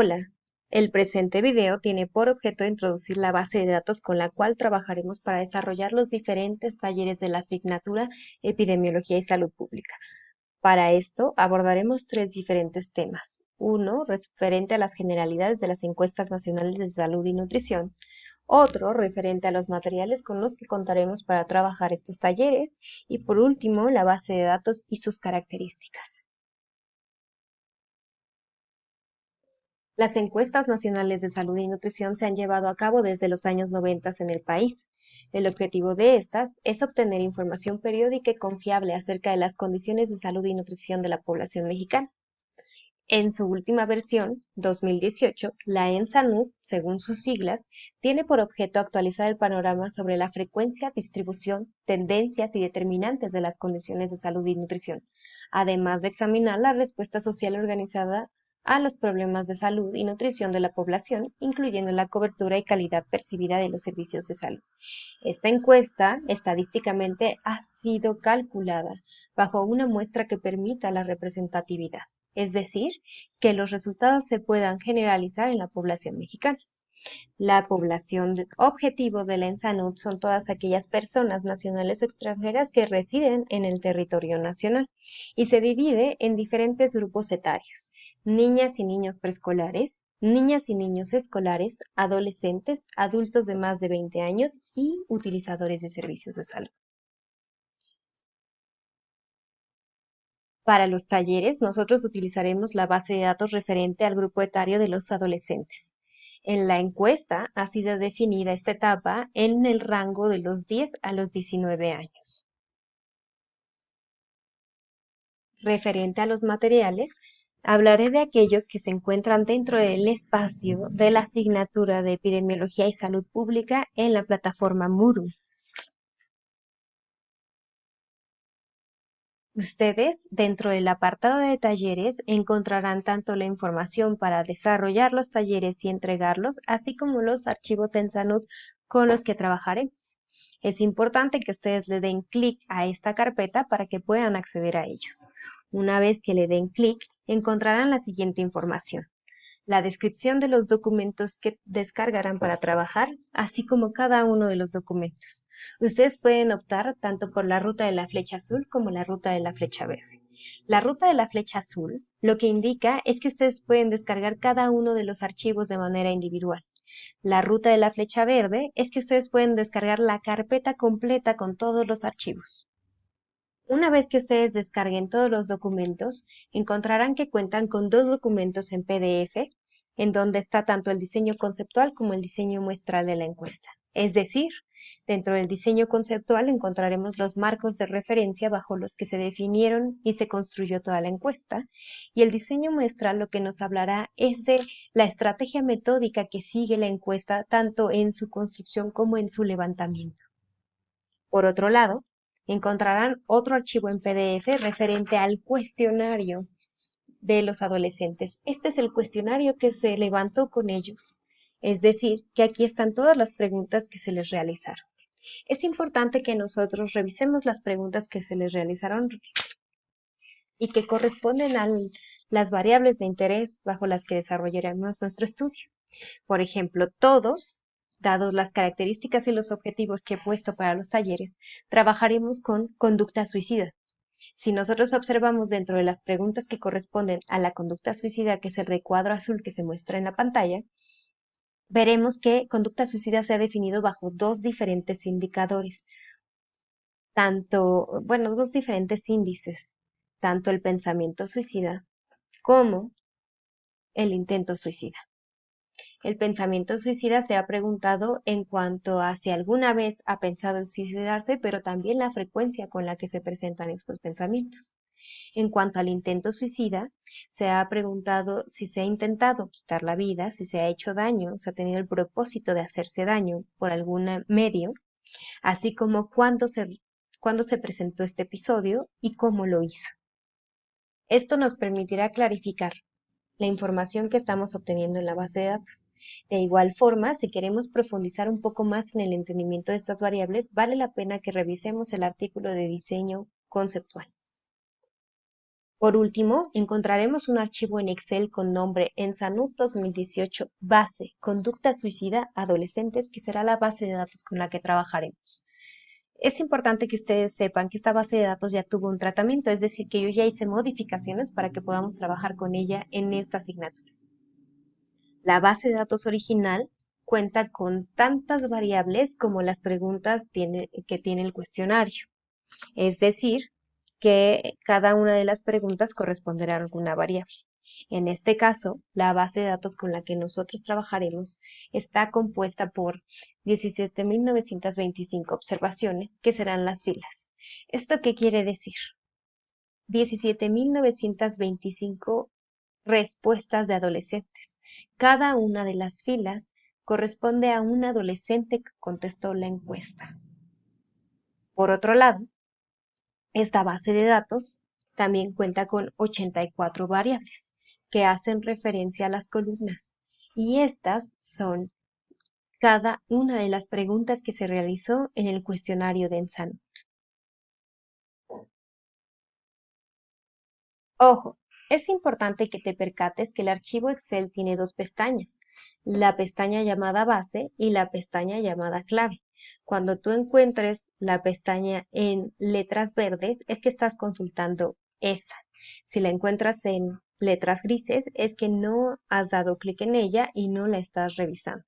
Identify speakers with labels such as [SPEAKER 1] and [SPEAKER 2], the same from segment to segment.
[SPEAKER 1] Hola, el presente video tiene por objeto introducir la base de datos con la cual trabajaremos para desarrollar los diferentes talleres de la asignatura Epidemiología y Salud Pública. Para esto abordaremos tres diferentes temas. Uno, referente a las generalidades de las encuestas nacionales de salud y nutrición. Otro, referente a los materiales con los que contaremos para trabajar estos talleres. Y por último, la base de datos y sus características. Las encuestas nacionales de salud y nutrición se han llevado a cabo desde los años 90 en el país. El objetivo de estas es obtener información periódica y confiable acerca de las condiciones de salud y nutrición de la población mexicana. En su última versión, 2018, la ENSANUD, según sus siglas, tiene por objeto actualizar el panorama sobre la frecuencia, distribución, tendencias y determinantes de las condiciones de salud y nutrición, además de examinar la respuesta social organizada a los problemas de salud y nutrición de la población, incluyendo la cobertura y calidad percibida de los servicios de salud. Esta encuesta, estadísticamente, ha sido calculada bajo una muestra que permita la representatividad, es decir, que los resultados se puedan generalizar en la población mexicana. La población objetivo de la ENSANUD son todas aquellas personas nacionales o extranjeras que residen en el territorio nacional y se divide en diferentes grupos etarios: niñas y niños preescolares, niñas y niños escolares, adolescentes, adultos de más de 20 años y utilizadores de servicios de salud. Para los talleres, nosotros utilizaremos la base de datos referente al grupo etario de los adolescentes. En la encuesta ha sido definida esta etapa en el rango de los 10 a los 19 años. Referente a los materiales, hablaré de aquellos que se encuentran dentro del espacio de la asignatura de Epidemiología y Salud Pública en la plataforma Moodle. Ustedes, dentro del apartado de talleres, encontrarán tanto la información para desarrollar los talleres y entregarlos, así como los archivos en Sanud con los que trabajaremos. Es importante que ustedes le den clic a esta carpeta para que puedan acceder a ellos. Una vez que le den clic, encontrarán la siguiente información: la descripción de los documentos que descargarán para trabajar, así como cada uno de los documentos. Ustedes pueden optar tanto por la ruta de la flecha azul como la ruta de la flecha verde. La ruta de la flecha azul lo que indica es que ustedes pueden descargar cada uno de los archivos de manera individual. La ruta de la flecha verde es que ustedes pueden descargar la carpeta completa con todos los archivos. Una vez que ustedes descarguen todos los documentos, encontrarán que cuentan con dos documentos en PDF, en donde está tanto el diseño conceptual como el diseño muestral de la encuesta. Es decir, dentro del diseño conceptual encontraremos los marcos de referencia bajo los que se definieron y se construyó toda la encuesta, y el diseño muestral lo que nos hablará es de la estrategia metódica que sigue la encuesta tanto en su construcción como en su levantamiento. Por otro lado, encontrarán otro archivo en PDF referente al cuestionario de los adolescentes. Este es el cuestionario que se levantó con ellos. Es decir, que aquí están todas las preguntas que se les realizaron. Es importante que nosotros revisemos las preguntas que se les realizaron y que corresponden a las variables de interés bajo las que desarrollaremos nuestro estudio. Por ejemplo, todos, dados las características y los objetivos que he puesto para los talleres, trabajaremos con conducta suicida. Si nosotros observamos dentro de las preguntas que corresponden a la conducta suicida, que es el recuadro azul que se muestra en la pantalla, veremos que conducta suicida se ha definido bajo dos diferentes indicadores, dos diferentes índices, tanto el pensamiento suicida como el intento suicida. El pensamiento suicida se ha preguntado en cuanto a si alguna vez ha pensado en suicidarse, pero también la frecuencia con la que se presentan estos pensamientos. En cuanto al intento suicida, se ha preguntado si se ha intentado quitar la vida, si se ha hecho daño, si ha tenido el propósito de hacerse daño por algún medio, así como cuándo se presentó este episodio y cómo lo hizo. Esto nos permitirá clarificar la información que estamos obteniendo en la base de datos. De igual forma, si queremos profundizar un poco más en el entendimiento de estas variables, vale la pena que revisemos el artículo de diseño conceptual. Por último, encontraremos un archivo en Excel con nombre Ensanud 2018 base, conducta suicida adolescentes, que será la base de datos con la que trabajaremos. Es importante que ustedes sepan que esta base de datos ya tuvo un tratamiento, es decir, que yo ya hice modificaciones para que podamos trabajar con ella en esta asignatura. La base de datos original cuenta con tantas variables como las preguntas que tiene el cuestionario. Es decir, que cada una de las preguntas corresponderá a alguna variable. En este caso, la base de datos con la que nosotros trabajaremos está compuesta por 17.925 observaciones, que serán las filas. ¿Esto qué quiere decir? 17.925 respuestas de adolescentes. Cada una de las filas corresponde a un adolescente que contestó la encuesta. Por otro lado, esta base de datos también cuenta con 84 variables que hacen referencia a las columnas, y estas son cada una de las preguntas que se realizó en el cuestionario de Ensanud. Ojo, es importante que te percates que el archivo Excel tiene dos pestañas, la pestaña llamada base y la pestaña llamada clave. Cuando tú encuentres la pestaña en letras verdes, es que estás consultando esa. Si la encuentras en letras grises, es que no has dado clic en ella y no la estás revisando.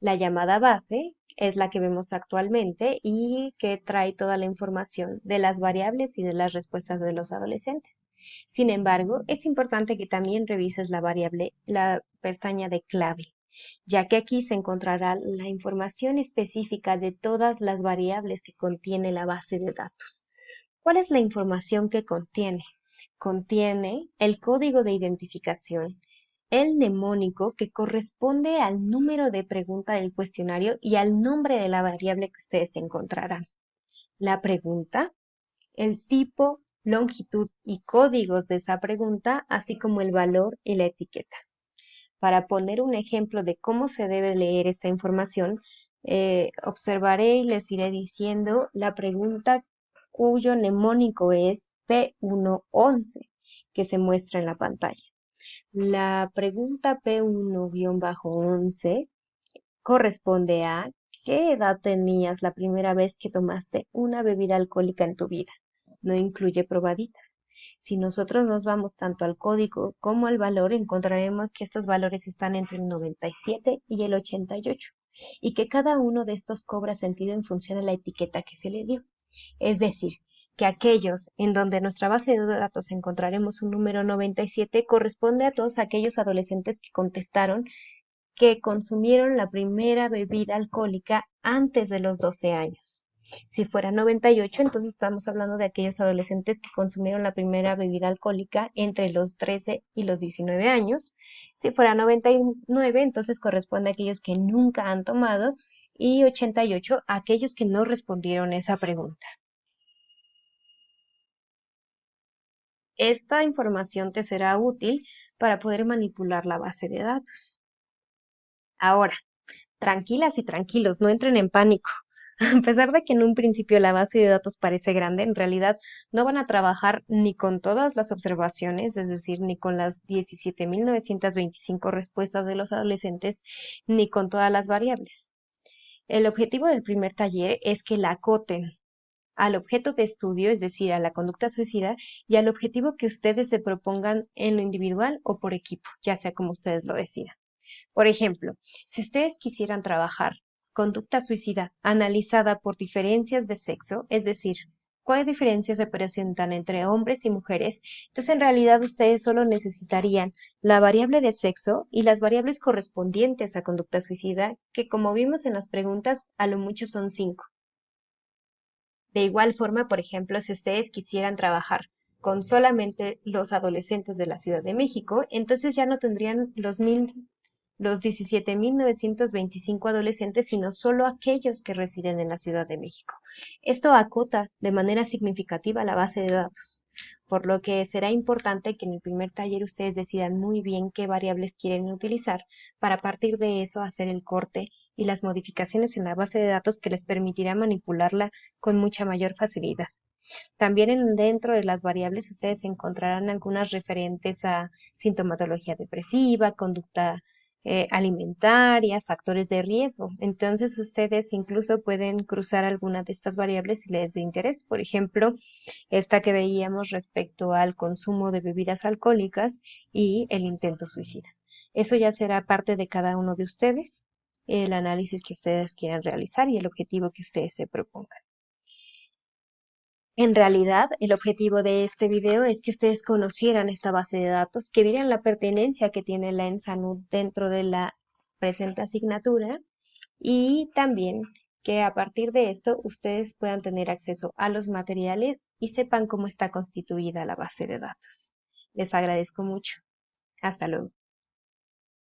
[SPEAKER 1] La llamada base es la que vemos actualmente y que trae toda la información de las variables y de las respuestas de los adolescentes. Sin embargo, es importante que también revises la pestaña de clave, ya que aquí se encontrará la información específica de todas las variables que contiene la base de datos. ¿Cuál es la información que contiene? Contiene el código de identificación, el mnemónico, que corresponde al número de pregunta del cuestionario y al nombre de la variable que ustedes encontrarán. La pregunta, el tipo, longitud y códigos de esa pregunta, así como el valor y la etiqueta. Para poner un ejemplo de cómo se debe leer esta información, observaré y les iré diciendo la pregunta cuyo mnemónico es P111, que se muestra en la pantalla. La pregunta P1-11 corresponde a: ¿qué edad tenías la primera vez que tomaste una bebida alcohólica en tu vida? No incluye probaditas. Si nosotros nos vamos tanto al código como al valor, encontraremos que estos valores están entre el 97 y el 88, y que cada uno de estos cobra sentido en función a la etiqueta que se le dio. Es decir, que aquellos en donde en nuestra base de datos encontraremos un número 97 corresponde a todos aquellos adolescentes que contestaron que consumieron la primera bebida alcohólica antes de los 12 años. Si fuera 98, entonces estamos hablando de aquellos adolescentes que consumieron la primera bebida alcohólica entre los 13 y los 19 años. Si fuera 99, entonces corresponde a aquellos que nunca han tomado, y 88 a aquellos que no respondieron esa pregunta. Esta información te será útil para poder manipular la base de datos. Ahora, tranquilas y tranquilos, no entren en pánico. A pesar de que en un principio la base de datos parece grande, en realidad no van a trabajar ni con todas las observaciones, es decir, ni con las 17.925 respuestas de los adolescentes, ni con todas las variables. El objetivo del primer taller es que la acoten al objeto de estudio, es decir, a la conducta suicida, y al objetivo que ustedes se propongan en lo individual o por equipo, ya sea como ustedes lo decidan. Por ejemplo, si ustedes quisieran trabajar conducta suicida analizada por diferencias de sexo, es decir, cuáles diferencias se presentan entre hombres y mujeres, entonces en realidad ustedes solo necesitarían la variable de sexo y las variables correspondientes a conducta suicida, que como vimos en las preguntas, a lo mucho son 5. De igual forma, por ejemplo, si ustedes quisieran trabajar con solamente los adolescentes de la Ciudad de México, entonces ya no tendrían los 17.925 adolescentes, sino solo aquellos que residen en la Ciudad de México. Esto acota de manera significativa la base de datos, por lo que será importante que en el primer taller ustedes decidan muy bien qué variables quieren utilizar para, a partir de eso, hacer el corte y las modificaciones en la base de datos que les permitirá manipularla con mucha mayor facilidad. También dentro de las variables ustedes encontrarán algunas referentes a sintomatología depresiva, conducta alimentaria, factores de riesgo. Entonces ustedes incluso pueden cruzar alguna de estas variables si les de interés. Por ejemplo, esta que veíamos respecto al consumo de bebidas alcohólicas y el intento suicida. Eso ya será parte de cada uno de ustedes, el análisis que ustedes quieran realizar y el objetivo que ustedes se propongan. En realidad, el objetivo de este video es que ustedes conocieran esta base de datos, que vieran la pertenencia que tiene la ENSANUD dentro de la presente asignatura y también que a partir de esto ustedes puedan tener acceso a los materiales y sepan cómo está constituida la base de datos. Les agradezco mucho. Hasta luego.